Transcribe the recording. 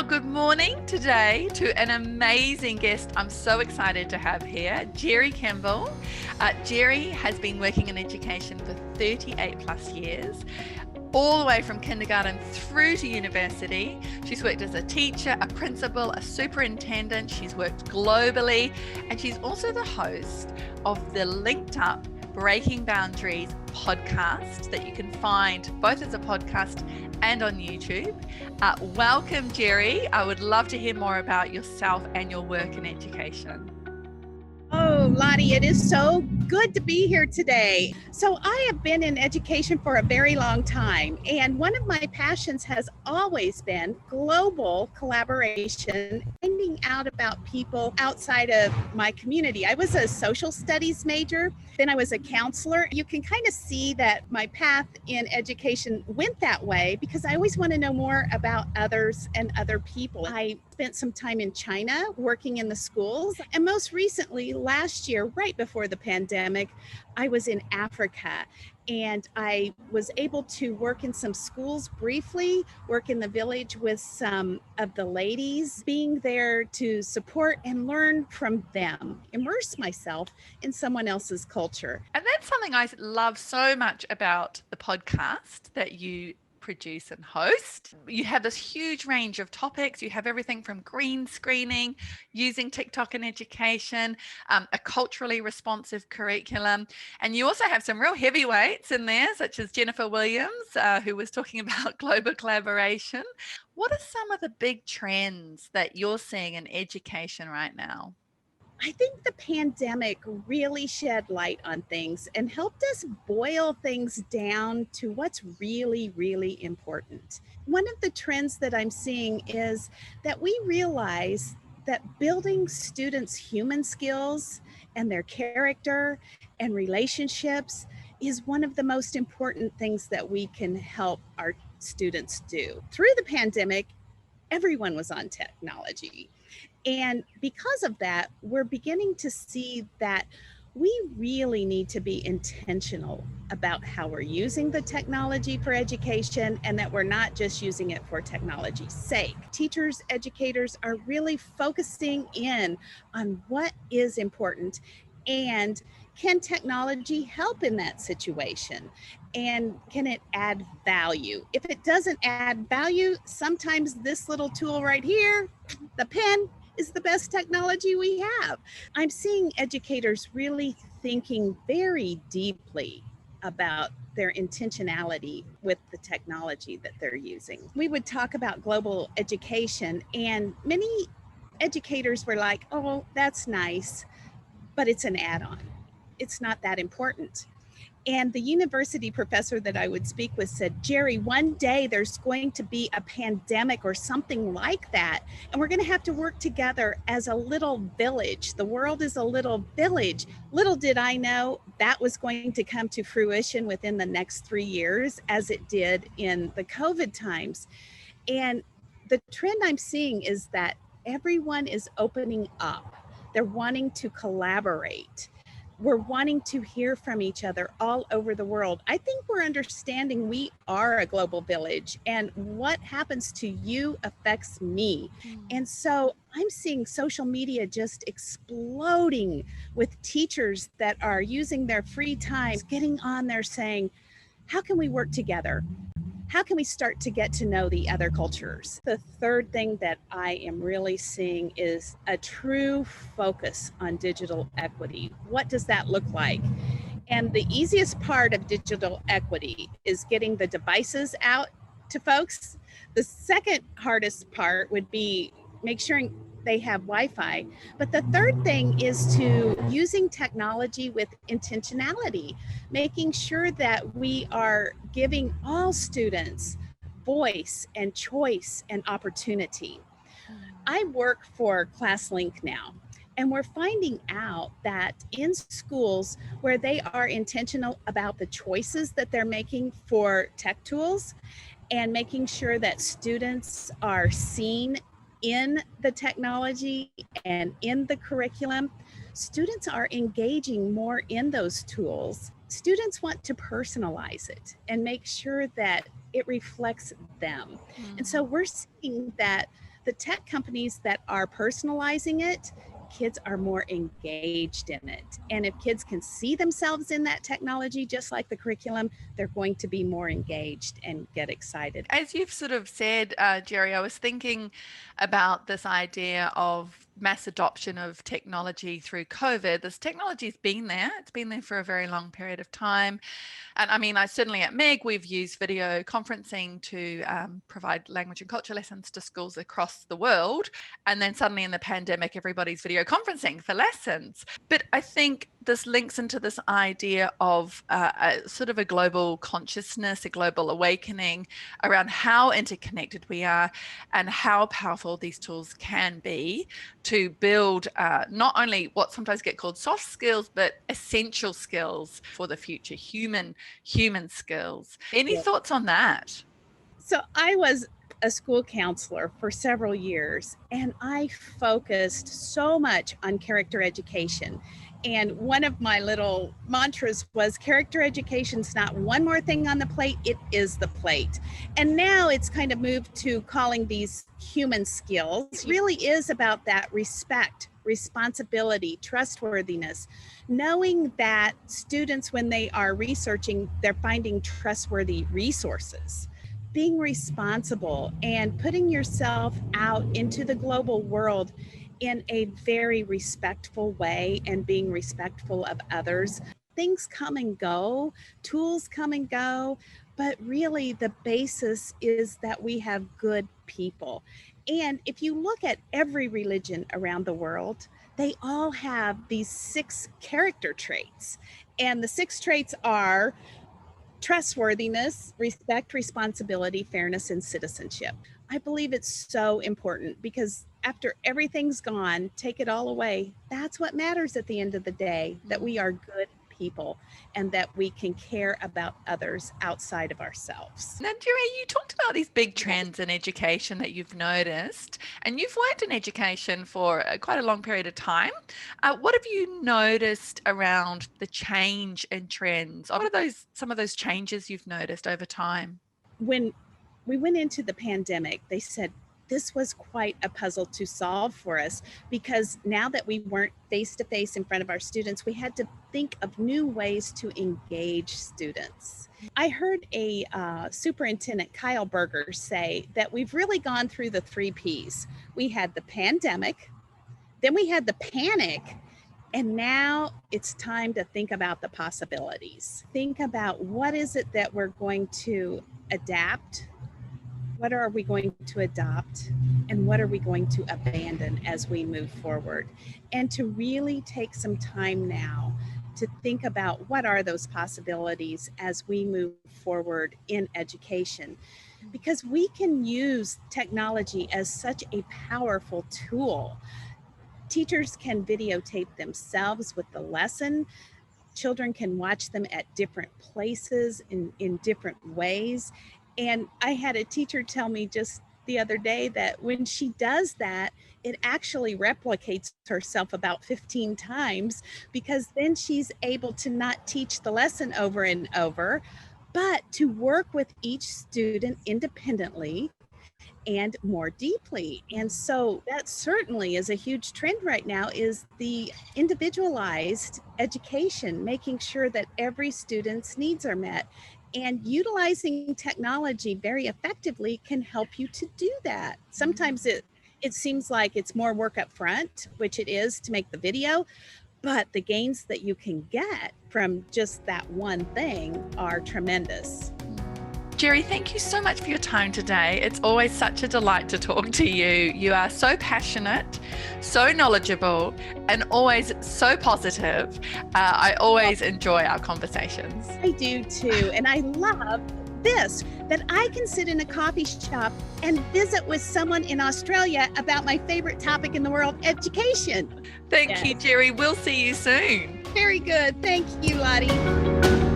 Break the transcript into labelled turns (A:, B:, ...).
A: Good morning today to an amazing guest I'm so excited to have here, Jerri Kemble. Jerri has been working in education for 38 plus years, all the way from kindergarten through to university. She's worked as a teacher, a principal, a superintendent. She's worked globally, and she's also the host of the Linked Up Breaking Boundaries podcast that you can find both as a podcast and on YouTube. Welcome, Jerri. I would love to hear more about yourself and your work in education.
B: Oh, Lottie, it is so good to be here today. So I have been in education for a very long time, and one of my passions has always been global collaboration, finding out about people outside of my community. I was a social studies major, then I was a counselor. You can kind of see that my path in education went that way because I always want to know more about others and other people. I spent some time in China working in the schools, and most recently last year, right before the pandemic, I was in Africa, and I was able to work in some schools briefly, work in the village with some of the ladies, being there to support and learn from them, immerse myself in someone else's culture.
A: And that's something I love so much about the podcast that you produce and host. You have this huge range of topics. You have everything from green screening, using TikTok in education, a culturally responsive curriculum. And you also have some real heavyweights in there, such as Jennifer Williams, who was talking about global collaboration. What are some of the big trends that you're seeing in education right now?
B: I think the pandemic really shed light on things and helped us boil things down to what's really, really important. One of the trends that I'm seeing is that we realize that building students' human skills and their character and relationships is one of the most important things that we can help our students do. Through the pandemic, everyone was on technology. And because of that, we're beginning to see that we really need to be intentional about how we're using the technology for education, and that we're not just using it for technology's sake. Teachers, educators are really focusing in on what is important, and can technology help in that situation? And can it add value? If it doesn't add value, sometimes this little tool right here, the pen, is the best technology we have. I'm seeing educators really thinking very deeply about their intentionality with the technology that they're using. We would talk about global education, and many educators were like, oh, that's nice, but it's an add-on. It's not that important. And the university professor that I would speak with said, Jerri, one day there's going to be a pandemic or something like that, and we're going to have to work together as a little village. The world is a little village. Little did I know that was going to come to fruition within the next 3 years, as it did in the COVID times. And the trend I'm seeing is that everyone is opening up. They're wanting to collaborate. We're wanting to hear from each other all over the world. I think we're understanding we are a global village, and what happens to you affects me. And so I'm seeing social media just exploding with teachers that are using their free time, getting on there saying, how can we work together? How can we start to get to know the other cultures? The third thing that I am really seeing is a true focus on digital equity. What does that look like? And the easiest part of digital equity is getting the devices out to folks. The second hardest part would be make sure they have Wi-Fi. But the third thing is to using technology with intentionality, making sure that we are giving all students voice and choice and opportunity. I work for ClassLink now, and we're finding out that in schools where they are intentional about the choices that they're making for tech tools and making sure that students are seen in the technology and in the curriculum, students are engaging more in those tools. Students want to personalize it and make sure that it reflects them. And so we're seeing that The tech companies that are personalizing it, kids are more engaged in it. And if kids can see themselves in that technology, just like the curriculum, they're going to be more engaged and get excited.
A: As you've sort of said, Jerri, I was thinking about this idea of mass adoption of technology through COVID. This technology's been there. It's been there for a very long period of time. And I mean, I certainly at MEG, we've used video conferencing to provide language and culture lessons to schools across the world. And then suddenly in the pandemic, everybody's video conferencing for lessons. But I think this links into this idea of a sort of a global consciousness, a global awakening around how interconnected we are and how powerful these tools can be to build not only what sometimes get called soft skills, but essential skills for the future, human skills. Any thoughts on that?
B: So I was a school counselor for several years, and I focused so much on character education. And one of my little mantras was character education's not one more thing on the plate, it is the plate. And now it's kind of moved to calling these human skills. It really is about that respect, responsibility, trustworthiness, knowing that students, when they are researching, they're finding trustworthy resources. Being responsible and putting yourself out into the global world in a very respectful way and being respectful of others. Things come and go, tools come and go, but really the basis is that we have good people. And if you look at every religion around the world, they all have these 6 character traits. And the 6 traits are trustworthiness, respect, responsibility, fairness, and citizenship. I believe it's so important because after everything's gone, take it all away. That's what matters at the end of the day, that we are good people and that we can care about others outside of ourselves.
A: Now, Jerri, you talked about these big trends in education that you've noticed, and you've worked in education for quite a long period of time. What have you noticed around the change in trends? What are some of those changes you've noticed over time?
B: When we went into the pandemic, they said, this was quite a puzzle to solve for us because now that we weren't face to face in front of our students, we had to think of new ways to engage students. I heard a superintendent, Kyle Berger, say that we've really gone through the 3 Ps. We had the pandemic, then we had the panic, and now it's time to think about the possibilities. Think about what is it that we're going to adapt. What are we going to adopt and what are we going to abandon as we move forward? And to really take some time now to think about what are those possibilities as we move forward in education. Because we can use technology as such a powerful tool. Teachers can videotape themselves with the lesson. Children can watch them at different places in different ways. And I had a teacher tell me just the other day that when she does that, it actually replicates herself about 15 times because then she's able to not teach the lesson over and over, but to work with each student independently and more deeply. And so that certainly is a huge trend right now, is the individualized education, making sure that every student's needs are met. And utilizing technology very effectively can help you to do that. Sometimes it seems like it's more work up front, which it is to make the video, but the gains that you can get from just that one thing are tremendous.
A: Jerri, thank you so much for your time today. It's always such a delight to talk to you. You are so passionate, so knowledgeable, and always so positive. I always enjoy our conversations.
B: I do too. And I love this, that I can sit in a coffee shop and visit with someone in Australia about my favorite topic in the world, education.
A: Thank you, Jerri. We'll see you soon.
B: Very good. Thank you, Lottie.